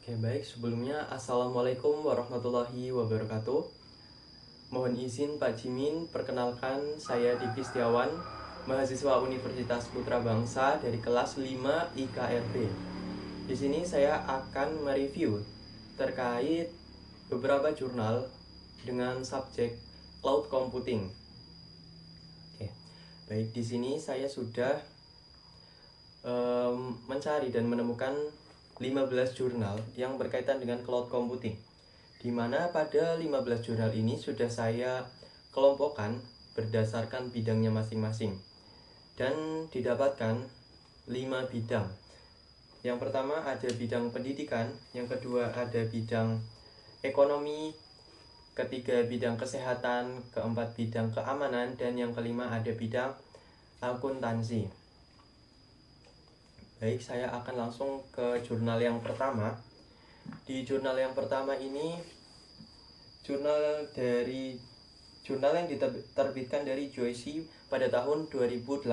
Oke, baik. Sebelumnya, Assalamualaikum warahmatullahi wabarakatuh. Mohon izin Pak Jimin, perkenalkan saya Diki Setiawan, mahasiswa Universitas Putra Bangsa dari kelas 5 IKRP. Di sini saya akan mereview terkait beberapa jurnal dengan subjek cloud computing. Oke, baik, di sini saya sudah mencari dan menemukan 15 jurnal yang berkaitan dengan cloud computing, di mana pada 15 jurnal ini sudah saya kelompokkan berdasarkan bidangnya masing-masing dan didapatkan 5 bidang. Yang pertama ada bidang pendidikan, yang kedua ada bidang ekonomi, ketiga bidang kesehatan, keempat bidang keamanan, dan yang kelima ada bidang akuntansi. Baik, saya akan langsung ke jurnal yang pertama. Di jurnal yang pertama ini jurnal yang diterbitkan dari Joyce pada tahun 2018.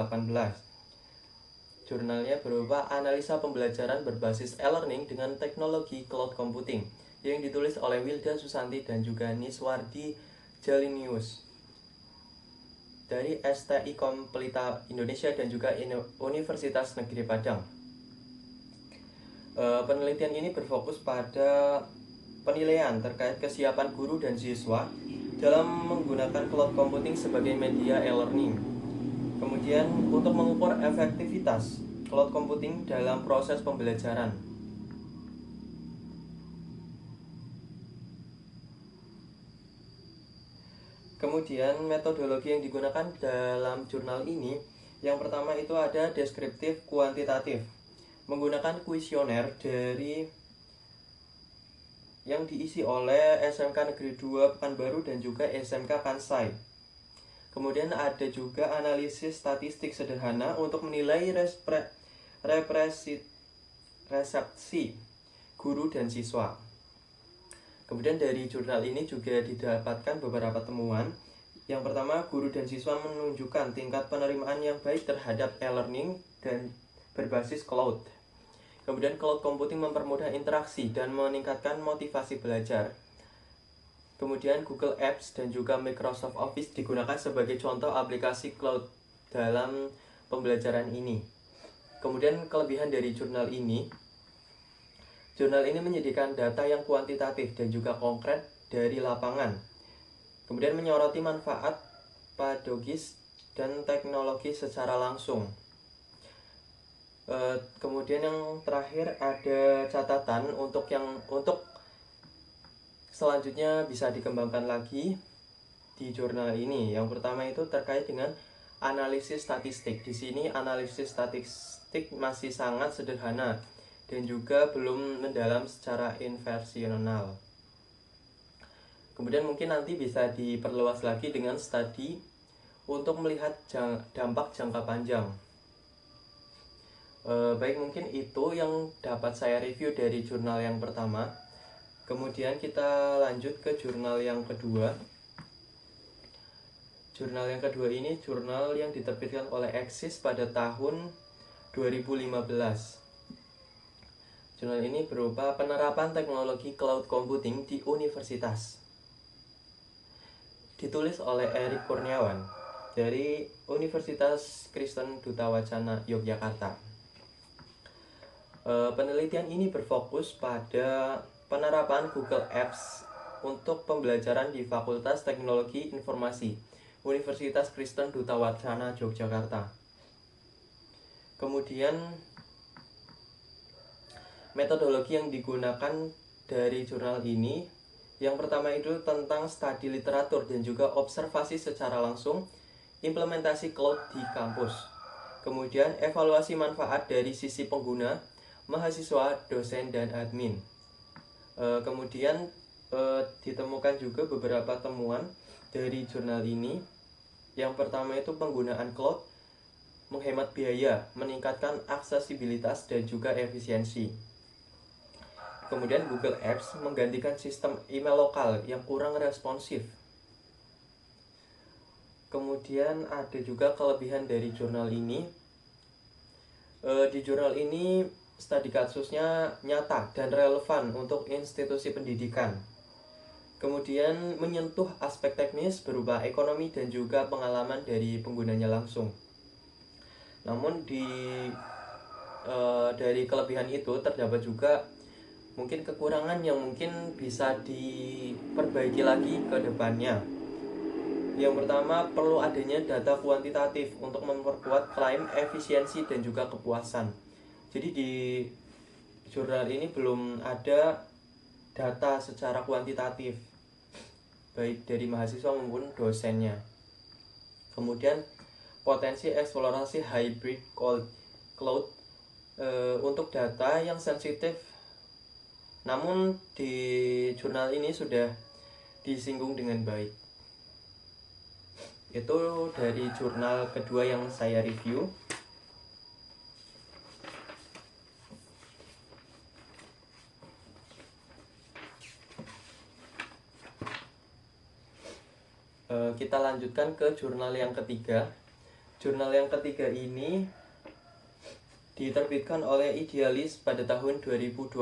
Jurnalnya berupa analisa pembelajaran berbasis e-learning dengan teknologi cloud computing yang ditulis oleh Wilda Susanti dan juga Niswardi Jalinius dari STI Pelita Indonesia dan juga Universitas Negeri Padang. Penelitian ini berfokus pada penilaian terkait kesiapan guru dan siswa dalam menggunakan cloud computing sebagai media e-learning. Kemudian untuk mengukur efektivitas cloud computing dalam proses pembelajaran. Kemudian metodologi yang digunakan dalam jurnal ini, yang pertama itu ada deskriptif kuantitatif, menggunakan kuesioner yang diisi oleh SMK Negeri 2 Pekanbaru dan juga SMK Kansai. Kemudian ada juga analisis statistik sederhana untuk menilai resepsi guru dan siswa. Kemudian dari jurnal ini juga didapatkan beberapa temuan. Yang pertama, guru dan siswa menunjukkan tingkat penerimaan yang baik terhadap e-learning dan berbasis cloud. Kemudian cloud computing mempermudah interaksi dan meningkatkan motivasi belajar. Kemudian Google Apps dan juga Microsoft Office digunakan sebagai contoh aplikasi cloud dalam pembelajaran ini. Kemudian kelebihan dari jurnal ini menyediakan data yang kuantitatif dan juga konkret dari lapangan. Kemudian menyoroti manfaat pedagogis dan teknologi secara langsung. Kemudian yang terakhir ada catatan untuk selanjutnya bisa dikembangkan lagi di jurnal ini. Yang pertama itu terkait dengan analisis statistik. Di sini analisis statistik masih sangat sederhana dan juga belum mendalam secara inversional. Kemudian mungkin nanti bisa diperluas lagi dengan studi untuk melihat dampak jangka panjang. Baik, mungkin itu yang dapat saya review dari jurnal yang pertama. Kemudian kita lanjut ke jurnal yang kedua. Jurnal yang kedua ini jurnal yang diterbitkan oleh Exis pada tahun 2015. Jurnal ini berupa penerapan teknologi cloud computing di universitas. Ditulis oleh Erik Kurniawan dari Universitas Kristen Duta Wacana Yogyakarta. Penelitian ini berfokus pada penerapan Google Apps untuk pembelajaran di Fakultas Teknologi Informasi Universitas Kristen Duta Wacana Yogyakarta. Kemudian metodologi yang digunakan dari jurnal ini, yang pertama itu tentang studi literatur dan juga observasi secara langsung implementasi cloud di kampus. Kemudian evaluasi manfaat dari sisi pengguna, mahasiswa, dosen, dan admin. Kemudian ditemukan juga beberapa temuan dari jurnal ini. Yang pertama itu penggunaan cloud menghemat biaya, meningkatkan aksesibilitas dan juga efisiensi. Kemudian Google Apps menggantikan sistem email lokal yang kurang responsif. Kemudian ada juga kelebihan dari jurnal ini. Di jurnal ini studi kasusnya nyata dan relevan untuk institusi pendidikan. Kemudian menyentuh aspek teknis berupa ekonomi dan juga pengalaman dari penggunanya langsung. Namun dari kelebihan itu terdapat juga mungkin kekurangan yang mungkin bisa diperbaiki lagi ke depannya. Yang pertama, perlu adanya data kuantitatif untuk memperkuat klaim efisiensi dan juga kepuasan. Jadi di jurnal ini belum ada data secara kuantitatif, baik dari mahasiswa maupun dosennya. Kemudian potensi eksplorasi hybrid cloud untuk data yang sensitif. Namun di jurnal ini sudah disinggung dengan baik. Itu dari jurnal kedua yang saya review. Kita lanjutkan ke jurnal yang ketiga. Jurnal yang ketiga ini diterbitkan oleh Idealis pada tahun 2024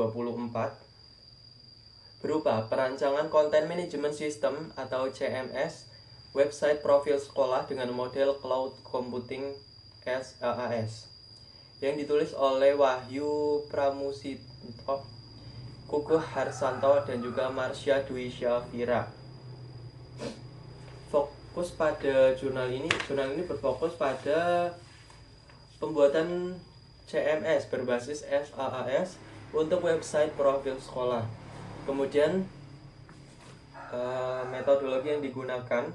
berupa perancangan konten manajemen sistem atau CMS website profil sekolah dengan model cloud computing SaaS yang ditulis oleh Wahyu Pramusito, Kukuh Harsanto dan juga Marsha Dwi Syafira. Fokus pada jurnal ini berfokus pada pembuatan CMS berbasis SaaS untuk website profil sekolah. Kemudian metodologi yang digunakan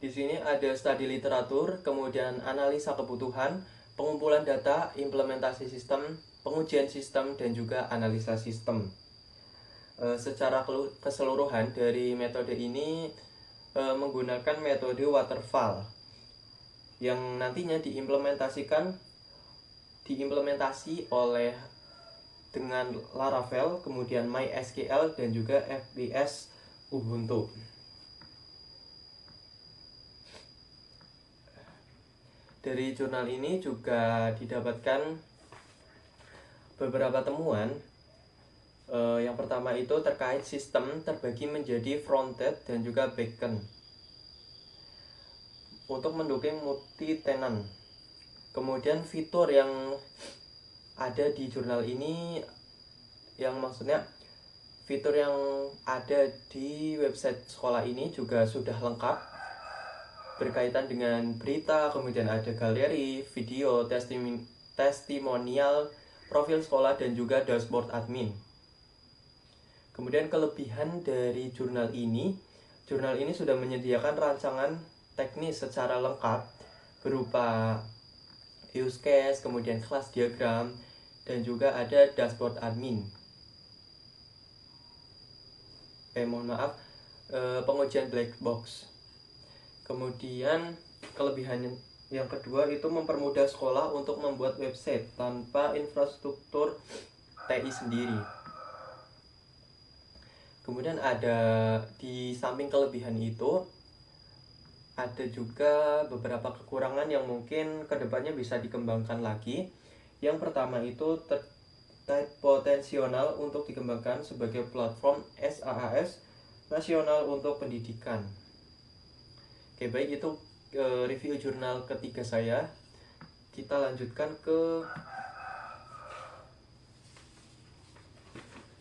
di sini ada studi literatur, kemudian analisa kebutuhan, pengumpulan data, implementasi sistem, pengujian sistem, dan juga analisa sistem. Secara keseluruhan dari metode ini menggunakan metode waterfall yang nantinya diimplementasi oleh dengan Laravel, kemudian MySQL dan juga FBS Ubuntu. Dari jurnal ini juga didapatkan beberapa temuan. Yang pertama itu terkait sistem terbagi menjadi frontend dan juga backend untuk mendukung multi tenant. Kemudian fitur yang ada di jurnal ini, yang maksudnya fitur yang ada di website sekolah ini juga sudah lengkap berkaitan dengan berita, kemudian ada galeri, video, testimonial, profil sekolah dan juga dashboard admin. Kemudian kelebihan dari jurnal ini sudah menyediakan rancangan teknis secara lengkap berupa use case, kemudian kelas diagram, dan juga ada dashboard admin. Pengujian black box. Kemudian kelebihan yang kedua itu mempermudah sekolah untuk membuat website tanpa infrastruktur TI sendiri. Kemudian ada di samping kelebihan itu ada juga beberapa kekurangan yang mungkin kedepannya bisa dikembangkan lagi. Yang pertama itu terkait potensial untuk dikembangkan sebagai platform SaaS nasional untuk pendidikan. Oke, baik, itu review jurnal ketiga saya. Kita lanjutkan ke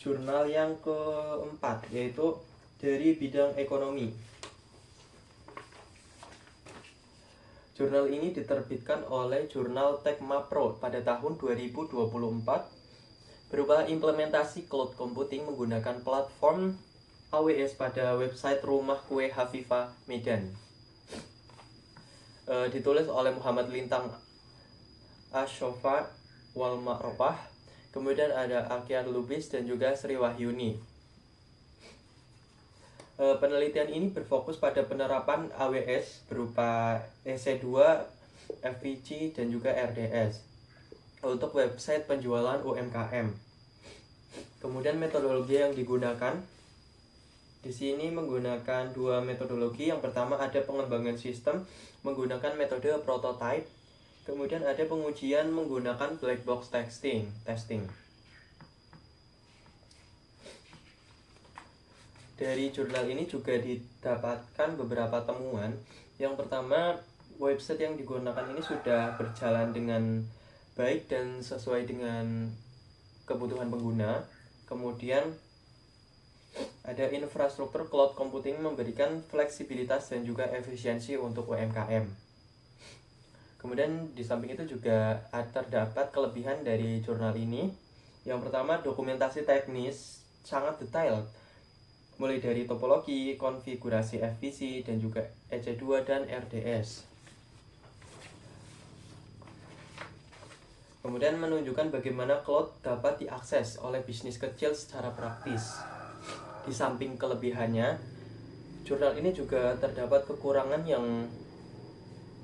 jurnal yang keempat, yaitu dari bidang ekonomi. Jurnal ini diterbitkan oleh jurnal Tekmapro pada tahun 2024 berupa implementasi cloud computing menggunakan platform AWS pada website Rumah Kue Hafifah Medan. Ditulis oleh Muhammad Lintang Ashofa Walmarofah. Kemudian ada Alkian Lubis dan juga Sri Wahyuni. Penelitian ini berfokus pada penerapan AWS berupa EC2, FVC, dan juga RDS untuk website penjualan UMKM. Kemudian metodologi yang digunakan di sini menggunakan dua metodologi. Yang pertama ada pengembangan sistem menggunakan metode prototype. Kemudian ada pengujian menggunakan black box testing. Dari jurnal ini juga didapatkan beberapa temuan. Yang pertama, website yang digunakan ini sudah berjalan dengan baik dan sesuai dengan kebutuhan pengguna. Kemudian ada infrastruktur cloud computing memberikan fleksibilitas dan juga efisiensi untuk UMKM. Kemudian di samping itu juga terdapat kelebihan dari jurnal ini. Yang pertama, dokumentasi teknis sangat detail, mulai dari topologi, konfigurasi FVC, dan juga EC2 dan RDS. Kemudian menunjukkan bagaimana cloud dapat diakses oleh bisnis kecil secara praktis. Di samping kelebihannya, jurnal ini juga terdapat kekurangan yang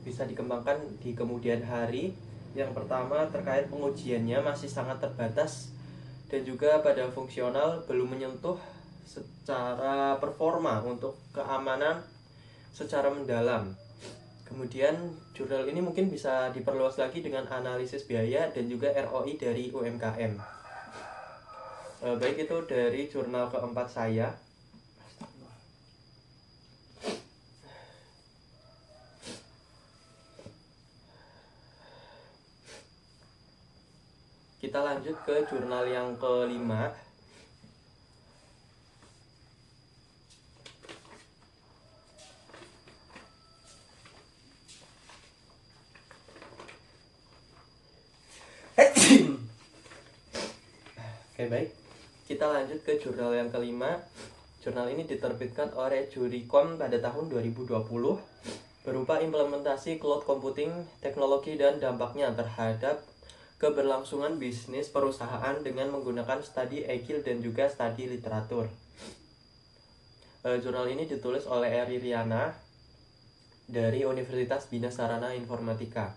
bisa dikembangkan di kemudian hari. Yang pertama, terkait pengujiannya masih sangat terbatas dan juga pada fungsional belum menyentuh secara performa untuk keamanan secara mendalam. Kemudian jurnal ini mungkin bisa diperluas lagi dengan analisis biaya dan juga ROI dari UMKM. Baik, itu dari jurnal keempat saya. Kita lanjut ke jurnal yang kelima. Oke, baik. Kita lanjut ke jurnal yang kelima. Jurnal ini diterbitkan oleh Juricom pada tahun 2020 berupa implementasi cloud computing, teknologi dan dampaknya terhadap keberlangsungan bisnis perusahaan dengan menggunakan studi Agile dan juga studi literatur. Jurnal ini ditulis oleh Eri Riana dari Universitas Bina Sarana Informatika.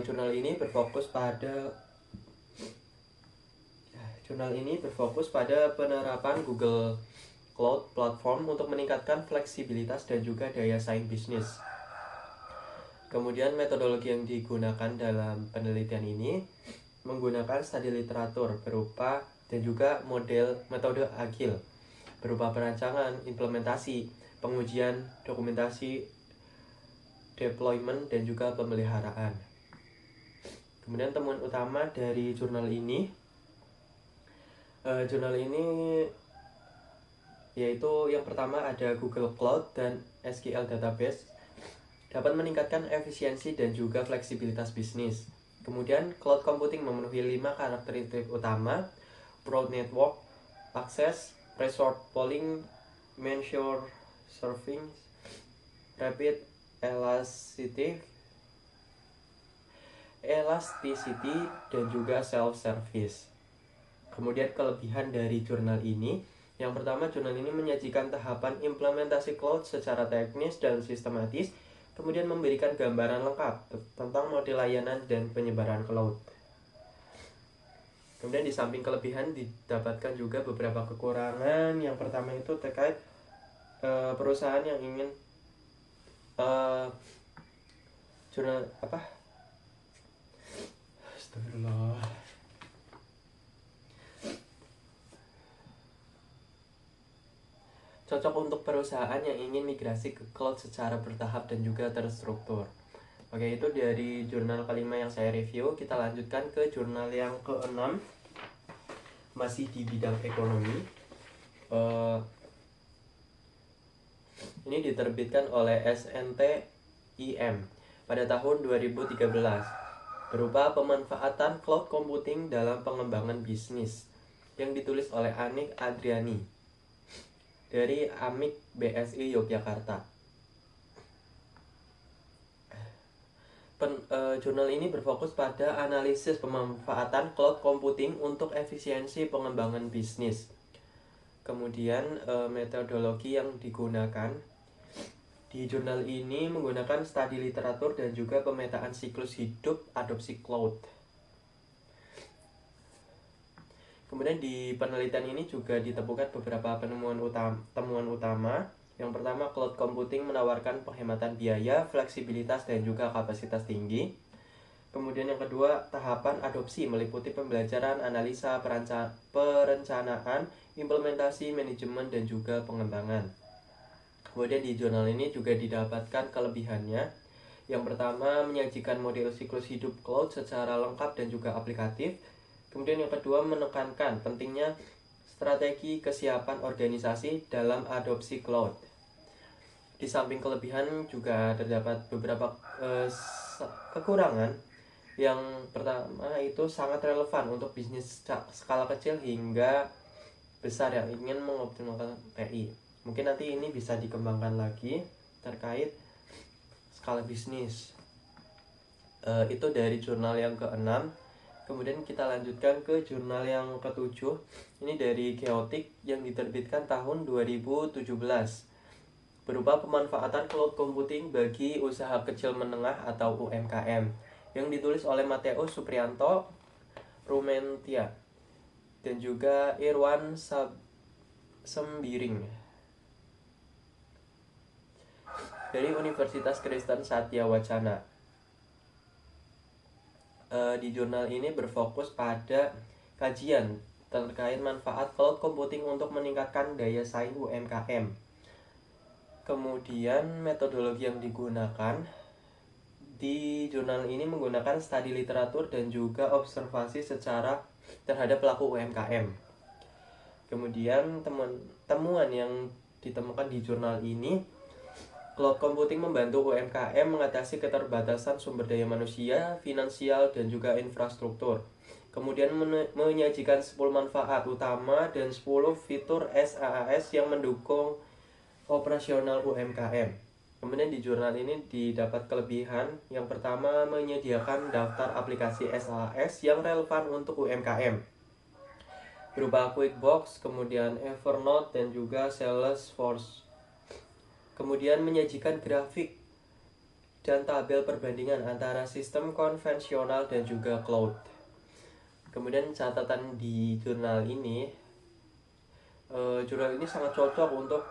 Jurnal ini berfokus pada penerapan Google Cloud Platform untuk meningkatkan fleksibilitas dan juga daya saing bisnis. Kemudian metodologi yang digunakan dalam penelitian ini menggunakan studi literatur berupa dan juga metode agile berupa perancangan, implementasi, pengujian, dokumentasi, deployment, dan juga pemeliharaan. Kemudian temuan utama dari jurnal ini yaitu yang pertama ada Google Cloud dan SQL Database dapat meningkatkan efisiensi dan juga fleksibilitas bisnis. Kemudian cloud computing memenuhi 5 karakteristik utama: broad network access, resource pooling, measure serving, rapid elasticity, dan juga self-service. Kemudian kelebihan dari jurnal ini, yang pertama, jurnal ini menyajikan tahapan implementasi cloud secara teknis dan sistematis, kemudian memberikan gambaran lengkap tentang model layanan dan penyebaran cloud. Kemudian di samping kelebihan didapatkan juga beberapa kekurangan. Yang pertama itu terkait perusahaan yang ingin jurnal Astagfirullah. Cocok untuk perusahaan yang ingin migrasi ke cloud secara bertahap dan juga terstruktur. Oke, itu dari jurnal kelima yang saya review. Kita lanjutkan ke jurnal yang keenam, masih di bidang ekonomi. Ini diterbitkan oleh SNTIM pada tahun 2013 berupa pemanfaatan cloud computing dalam pengembangan bisnis, yang ditulis oleh Anik Adriani dari AMIK BSI Yogyakarta. Jurnal ini berfokus pada analisis pemanfaatan cloud computing untuk efisiensi pengembangan bisnis. Kemudian metodologi yang digunakan di jurnal ini menggunakan studi literatur dan juga pemetaan siklus hidup adopsi cloud. Kemudian di penelitian ini juga ditemukan beberapa temuan utama. Yang pertama, cloud computing menawarkan penghematan biaya, fleksibilitas, dan juga kapasitas tinggi. Kemudian yang kedua, tahapan adopsi meliputi pembelajaran, analisa, perencanaan, implementasi, manajemen, dan juga pengembangan. Kemudian di jurnal ini juga didapatkan kelebihannya. Yang pertama, menyajikan model siklus hidup cloud secara lengkap dan juga aplikatif. Kemudian yang kedua, menekankan pentingnya strategi kesiapan organisasi dalam adopsi cloud. Di samping kelebihan juga terdapat beberapa kekurangan. Yang pertama itu sangat relevan untuk bisnis skala kecil hingga besar yang ingin mengoptimalkan TI. Mungkin nanti ini bisa dikembangkan lagi terkait skala bisnis. Itu dari jurnal yang ke-6. Kemudian kita lanjutkan ke jurnal yang ke-7. Ini dari Chaotic yang diterbitkan tahun 2017. Berupa pemanfaatan cloud computing bagi usaha kecil menengah atau UMKM, yang ditulis oleh Matteo Suprianto Rumentia dan juga Irwan Sembiring dari Universitas Kristen Satya Wacana. Di jurnal ini berfokus pada kajian terkait manfaat cloud computing untuk meningkatkan daya saing UMKM. Kemudian metodologi yang digunakan di jurnal ini menggunakan studi literatur dan juga observasi secara terhadap pelaku UMKM. Kemudian temuan yang ditemukan di jurnal ini, cloud computing membantu UMKM mengatasi keterbatasan sumber daya manusia, finansial, dan juga infrastruktur. Kemudian menyajikan 10 manfaat utama dan 10 fitur SaaS yang mendukung operasional UMKM. Kemudian di jurnal ini didapat kelebihan. Yang pertama, menyediakan daftar aplikasi SaaS yang relevan untuk UMKM berupa QuickBooks, kemudian Evernote, dan juga Salesforce. Kemudian menyajikan grafik dan tabel perbandingan antara sistem konvensional dan juga cloud. Kemudian catatan di jurnal ini sangat cocok untuk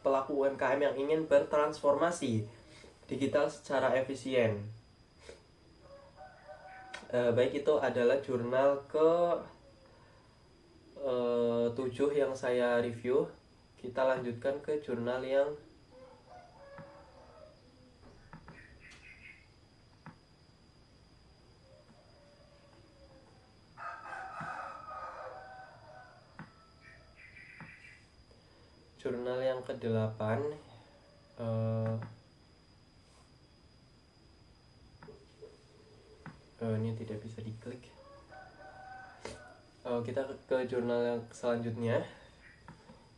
pelaku UMKM yang ingin bertransformasi digital secara efisien. Baik, itu adalah jurnal ke-7 yang saya review. Kita lanjutkan ke jurnal yang ke-8. Ini tidak bisa diklik. Kita ke jurnal yang selanjutnya,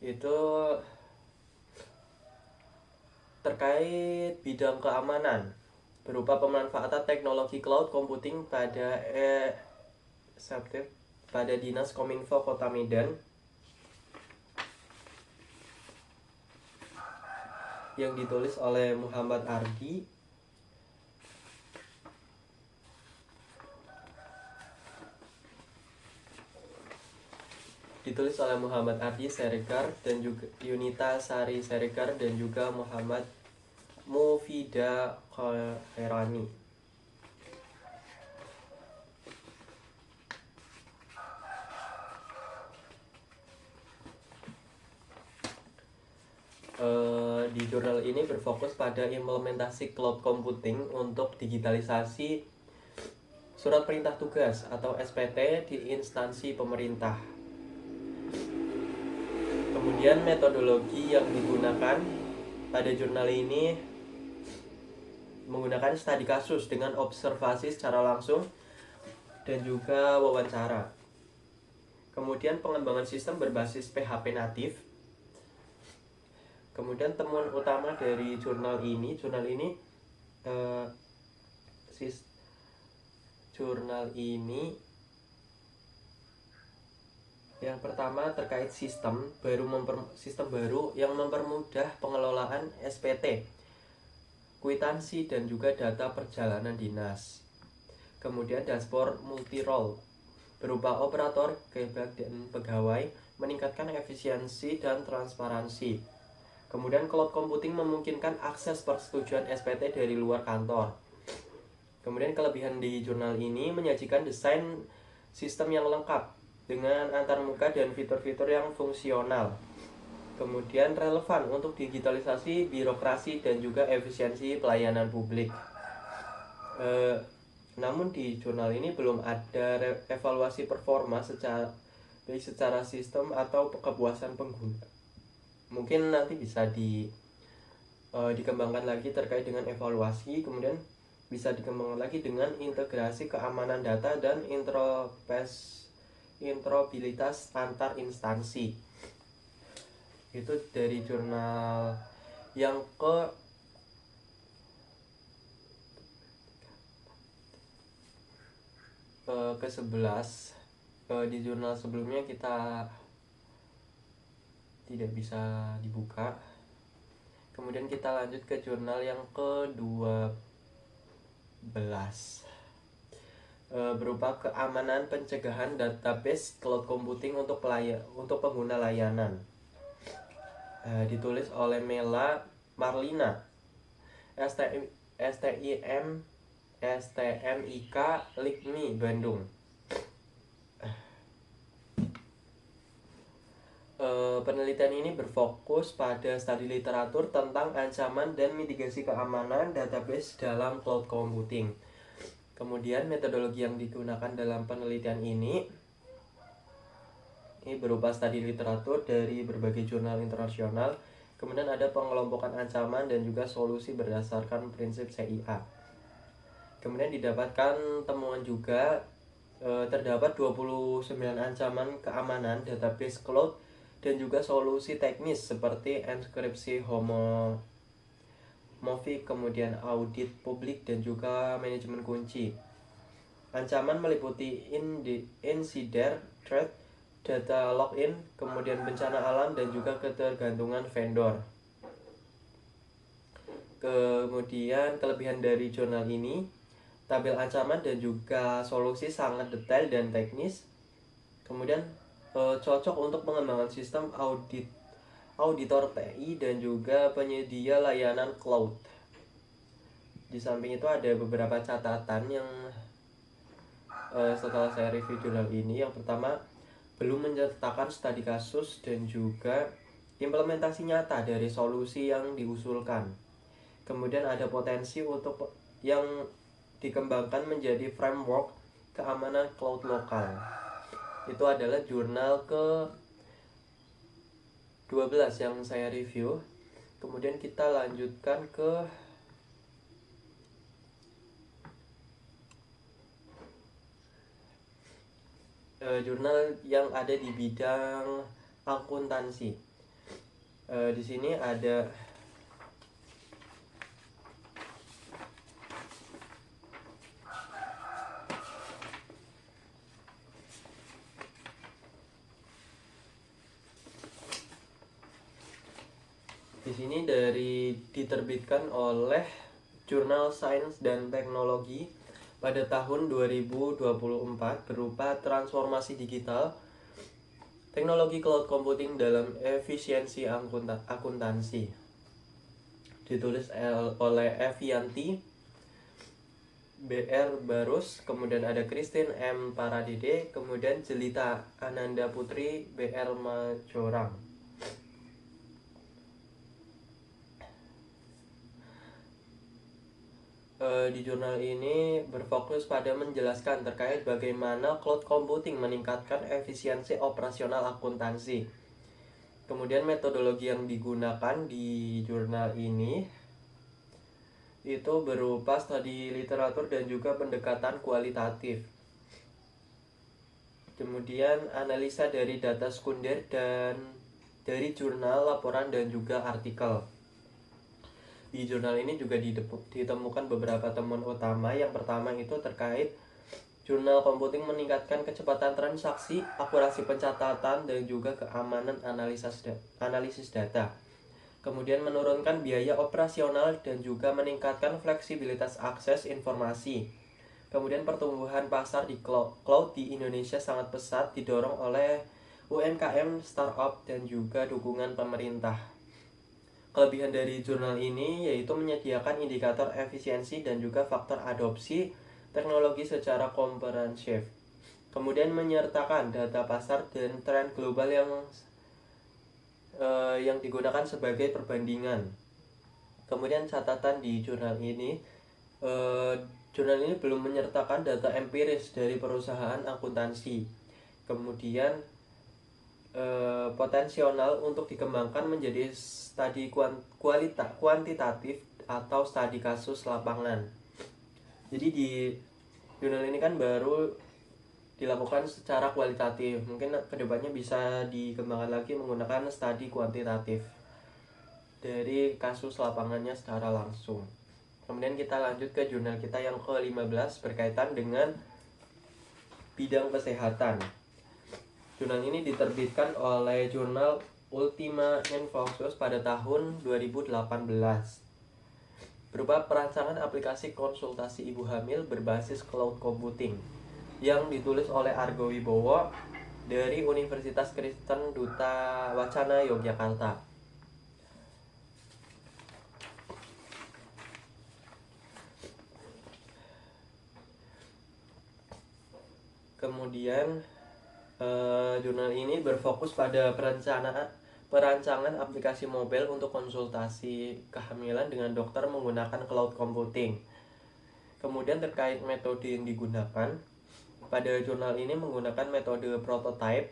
itu terkait bidang keamanan berupa pemanfaatan teknologi cloud computing pada Dinas Kominfo Kota Medan, yang ditulis oleh Muhammad Ardi. Siregar dan juga Yunita Sari Siregar dan juga Muhammad Mufida Khairani. Di jurnal ini berfokus pada implementasi cloud computing untuk digitalisasi surat perintah tugas atau SPT di instansi pemerintah. Kemudian metodologi yang digunakan pada jurnal ini menggunakan studi kasus dengan observasi secara langsung dan juga wawancara. Kemudian pengembangan sistem berbasis PHP natif. Kemudian temuan utama dari jurnal ini yang pertama terkait sistem baru yang mempermudah pengelolaan SPT, kwitansi, dan juga data perjalanan dinas. Kemudian dashboard multi role berupa operator, kebat, dan pegawai, meningkatkan efisiensi dan transparansi. Kemudian cloud computing memungkinkan akses persetujuan SPT dari luar kantor. Kemudian kelebihan di jurnal ini menyajikan desain sistem yang lengkap dengan antarmuka dan fitur-fitur yang fungsional. Kemudian relevan untuk digitalisasi birokrasi dan juga efisiensi pelayanan publik. Namun di jurnal ini belum ada evaluasi performa secara sistem atau kepuasan pengguna. Mungkin nanti bisa dikembangkan lagi terkait dengan evaluasi, kemudian bisa dikembangkan lagi dengan integrasi keamanan data dan interoperabilitas antar instansi. Itu dari jurnal yang ke-11. Di jurnal sebelumnya kita tidak bisa dibuka. Kemudian kita lanjut ke jurnal yang ke-12, berupa keamanan pencegahan database cloud computing untuk pengguna layanan. Ditulis oleh Mela Marlina, STMIK Likmi Bandung. Penelitian ini berfokus pada studi literatur tentang ancaman dan mitigasi keamanan database dalam cloud computing. Kemudian metodologi yang digunakan dalam penelitian ini berupa studi literatur dari berbagai jurnal internasional. Kemudian ada pengelompokan ancaman dan juga solusi berdasarkan prinsip CIA. Kemudian didapatkan temuan juga terdapat 29 ancaman keamanan database cloud dan juga solusi teknis seperti enkripsi homomorphic, kemudian audit publik dan juga manajemen kunci. Ancaman meliputi insider threat, data login, kemudian bencana alam dan juga ketergantungan vendor. Kemudian kelebihan dari jurnal ini, tabel ancaman dan juga solusi sangat detail dan teknis. Kemudian cocok untuk mengembangkan sistem auditor TI dan juga penyedia layanan cloud. Di samping itu ada beberapa catatan yang setelah saya review jurnal ini. Yang pertama, belum menyertakan studi kasus dan juga implementasi nyata dari solusi yang diusulkan. Kemudian ada potensi untuk yang dikembangkan menjadi framework keamanan cloud lokal. Itu adalah jurnal ke-12 yang saya review. Kemudian kita lanjutkan ke jurnal yang ada di bidang akuntansi. Di sini ada sini diterbitkan oleh Jurnal Sains dan Teknologi pada tahun 2024 berupa transformasi digital, teknologi cloud computing dalam efisiensi akuntansi. Ditulis oleh Evianti, BR Barus, kemudian ada Christine M. Paradide, kemudian Jelita Ananda Putri, BR Majorang. Di jurnal ini berfokus pada menjelaskan terkait bagaimana cloud computing meningkatkan efisiensi operasional akuntansi. Kemudian metodologi yang digunakan di jurnal ini itu berupa studi literatur dan juga pendekatan kualitatif. Kemudian analisa dari data sekunder dan dari jurnal, laporan dan juga artikel. Di jurnal ini juga ditemukan beberapa temuan utama. Yang pertama itu terkait jurnal computing meningkatkan kecepatan transaksi, akurasi pencatatan, dan juga keamanan analisis data. Kemudian menurunkan biaya operasional dan juga meningkatkan fleksibilitas akses informasi. Kemudian pertumbuhan pasar di cloud di Indonesia sangat pesat, didorong oleh UMKM, startup, dan juga dukungan pemerintah. Kelebihan dari jurnal ini yaitu menyediakan indikator efisiensi dan juga faktor adopsi teknologi secara komprehensif. Kemudian menyertakan data pasar dan tren global yang digunakan sebagai perbandingan. Kemudian catatan di jurnal ini belum menyertakan data empiris dari perusahaan akuntansi. Kemudian potensial untuk dikembangkan menjadi studi kuantitatif atau studi kasus lapangan. Jadi di jurnal ini kan baru dilakukan secara kualitatif, mungkin kedepannya bisa dikembangkan lagi menggunakan studi kuantitatif dari kasus lapangannya secara langsung. Kemudian kita lanjut ke jurnal kita yang ke-15 berkaitan dengan bidang kesehatan. Jurnal ini diterbitkan oleh jurnal Ultima Infocus pada tahun 2018 berupa perancangan aplikasi konsultasi ibu hamil berbasis cloud computing yang ditulis oleh Argo Wibowo dari Universitas Kristen Duta Wacana Yogyakarta. Kemudian jurnal ini berfokus pada perancangan aplikasi mobile untuk konsultasi kehamilan dengan dokter menggunakan cloud computing. Kemudian terkait metode yang digunakan, pada jurnal ini menggunakan metode prototype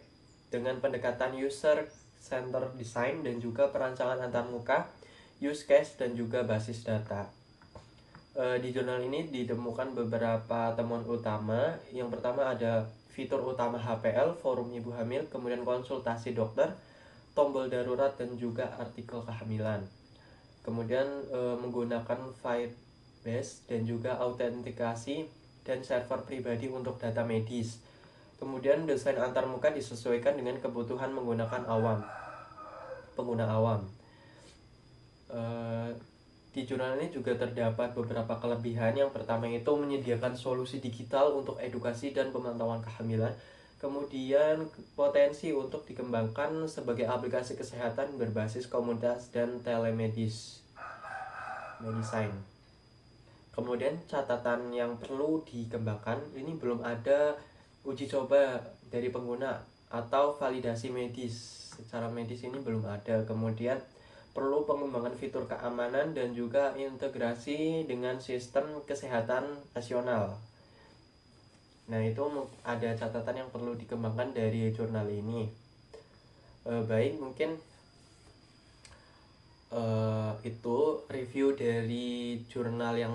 dengan pendekatan user center design dan juga perancangan antarmuka, use case dan juga basis data. Di jurnal ini ditemukan beberapa temuan utama. Yang pertama ada fitur utama HPL, forum ibu hamil, kemudian konsultasi dokter, tombol darurat dan juga artikel kehamilan. Kemudian menggunakan Firebase dan juga autentikasi dan server pribadi untuk data medis. Kemudian desain antarmuka disesuaikan dengan kebutuhan pengguna awam. Di jurnal ini juga terdapat beberapa kelebihan. Yang pertama itu menyediakan solusi digital untuk edukasi dan pemantauan kehamilan. Kemudian potensi untuk dikembangkan sebagai aplikasi kesehatan berbasis komunitas dan telemedicine. Kemudian catatan yang perlu dikembangkan, ini belum ada uji coba dari pengguna atau validasi medis. Secara medis ini belum ada. Kemudian perlu pengembangan fitur keamanan dan juga integrasi dengan sistem kesehatan nasional. Nah, itu ada catatan yang perlu dikembangkan dari jurnal ini. Baik, mungkin itu review dari jurnal yang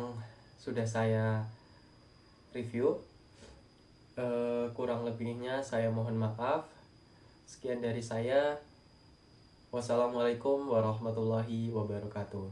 sudah saya review. Kurang lebihnya saya mohon maaf. Sekian dari saya. Wassalamualaikum warahmatullahi wabarakatuh.